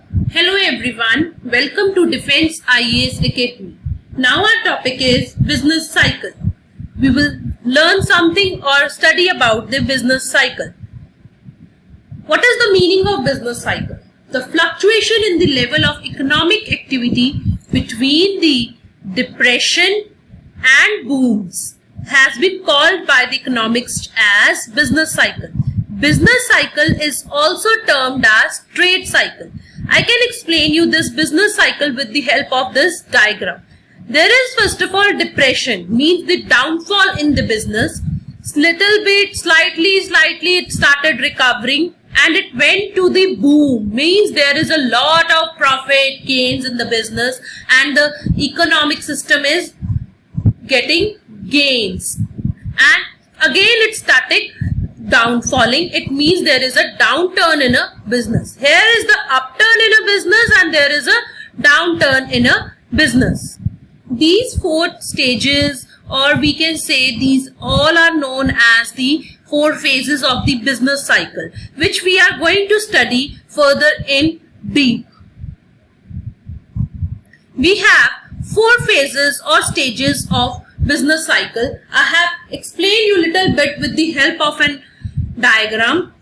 Hello everyone, welcome to Defense IAS Academy. Now our topic is business cycle. We will learn something or study about the business cycle. What is the meaning of business cycle? The fluctuation in the level of economic activity between the depression and booms has been called by the economists as business cycle. Business cycle is also termed as trade cycle. I can explain you this business cycle with the help of this diagram. There is first of all depression, means the downfall in the business. Little bit, slightly it started recovering and it went to the boom, means there is a lot of profit gains in the business and the economic system is getting gains. And again it started downfalling. It means there is a downturn in a business. Here is the upturn in a business and there is a downturn in a business. These four stages, or we can say these all are known as the four phases of the business cycle, which we are going to study further in deep. We have four phases or stages of business cycle. I have explained you a little bit with the help of an diagram.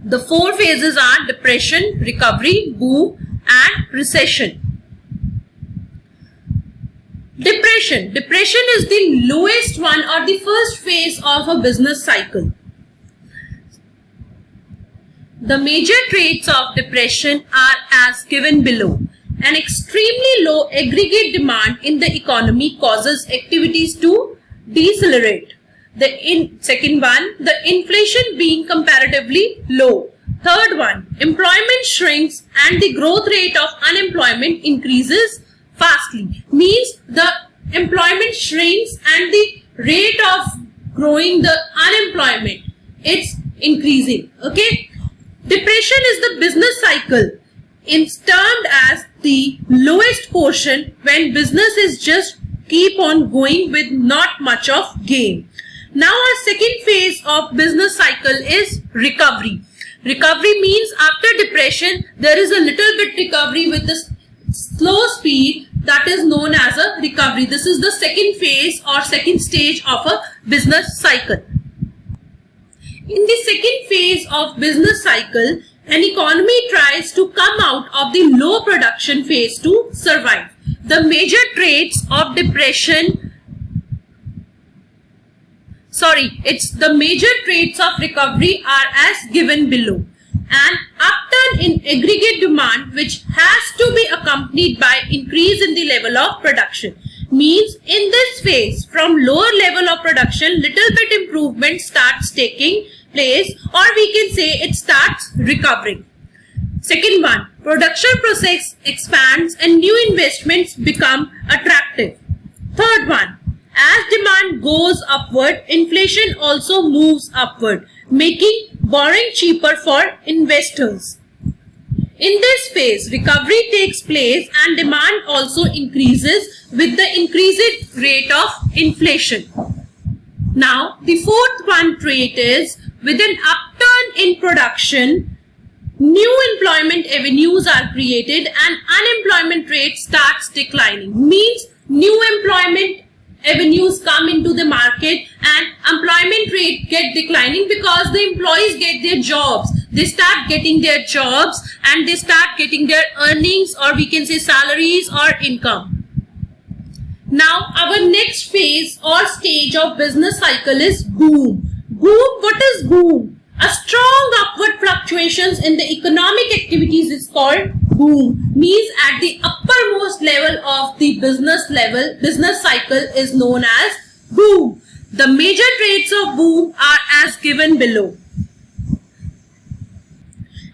The four phases are depression, recovery, boom and recession. Depression. Depression is the lowest one or the first phase of a business cycle. The major traits of depression are as given below. An extremely low aggregate demand in the economy causes activities to decelerate. Second one, the inflation being comparatively low. Third one, employment shrinks and the growth rate of unemployment increases fastly. Means the employment shrinks and the rate of growing the unemployment, it's increasing. Okay. Depression is the business cycle. It's termed as the lowest portion when business is just keep on going with not much of gain. Now our second phase of business cycle is recovery. Recovery means after depression there is a little bit recovery with the slow speed, that is known as a recovery. This is the second phase or second stage of a business cycle. In the second phase of business cycle, an economy tries to come out of the low production phase to survive. The major traits of the major traits of recovery are as given below. An upturn in aggregate demand which has to be accompanied by increase in the level of production. Means in this phase from lower level of production little bit improvement starts taking place, or we can say it starts recovering. Second one, production process expands and new investments become attractive. Third one, as demand goes upward, inflation also moves upward, making borrowing cheaper for investors. In this phase, recovery takes place and demand also increases with the increased rate of inflation. Now, the fourth one trait is with an upturn in production, new employment avenues are created and unemployment rate starts declining. Means new employment avenues come into the market and employment rate get declining because the employees get their jobs. They start getting their jobs and they start getting their earnings, or we can say salaries or income. Now our next phase or stage of business cycle is boom. Boom, what is boom? A strong upward fluctuations in the economic activities is called boom. Means at the uppermost level of the business cycle is known as boom. The major traits of boom are as given below.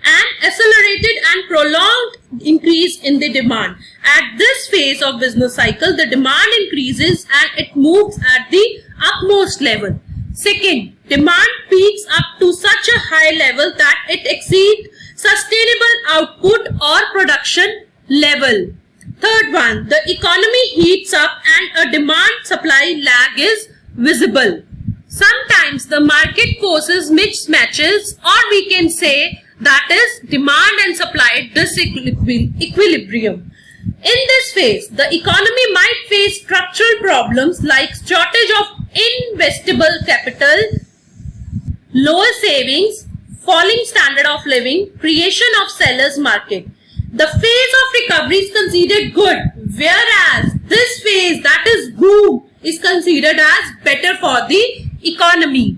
An accelerated and prolonged increase in the demand. At this phase of business cycle, the demand increases and it moves at the upmost level. Second, demand peaks up to such a high level that it exceeds sustainable output or production level. Third one, the economy heats up and a demand supply lag is visible. Sometimes the market forces mismatches, or we can say that is demand and supply disequilibrium. In this phase, the economy might face structural problems like shortage of investable capital, lower savings, falling standard of living, creation of sellers market. The phase of recovery is considered good, whereas this phase, that is boom, is considered as better for the economy.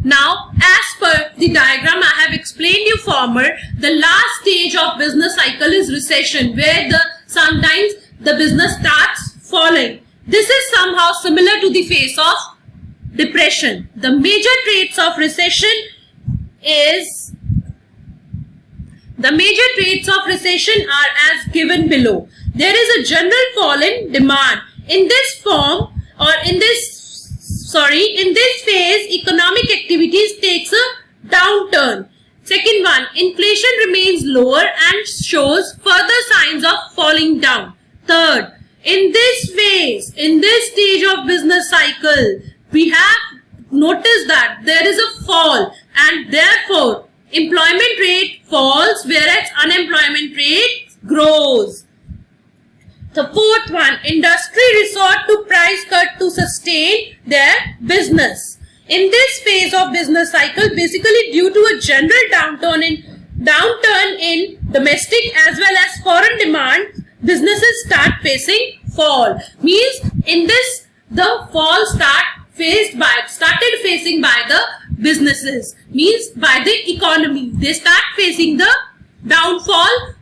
Now, as per the diagram I have explained you former, the last stage of business cycle is recession, where sometimes the business starts falling. This is somehow similar to the phase of depression. The major traits of recession are as given below. There is a general fall in demand. In this phase, economic activities takes a downturn. Second one, inflation remains lower and shows further signs of falling down. Third, in this phase, in this stage of business cycle, we have noticed that there is a fall and therefore employment rate falls whereas unemployment rate grows. The fourth one, industry resort to price cut to sustain their business. In this phase of business cycle, basically due to a general downturn in domestic as well as foreign demand, businesses start facing fall. Means in this, the fall started facing by the businesses, means by the economy. They start facing the downfall.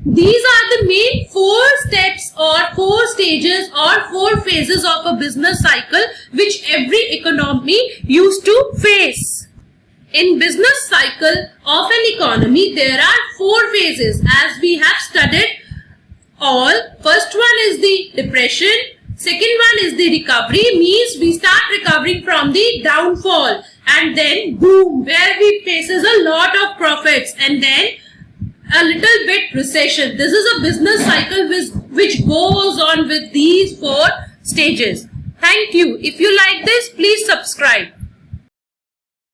These are the main 4 steps or 4 stages or 4 phases of a business cycle which every economy used to face. In business cycle of an economy, there are 4 phases as we have studied all. First one is the depression. Second one is the recovery, means we start recovering from the downfall, and then boom, where we faces a lot of profits, and then a little bit recession. This is a business cycle which goes on with these 4 stages. Thank you. If you like this, please subscribe.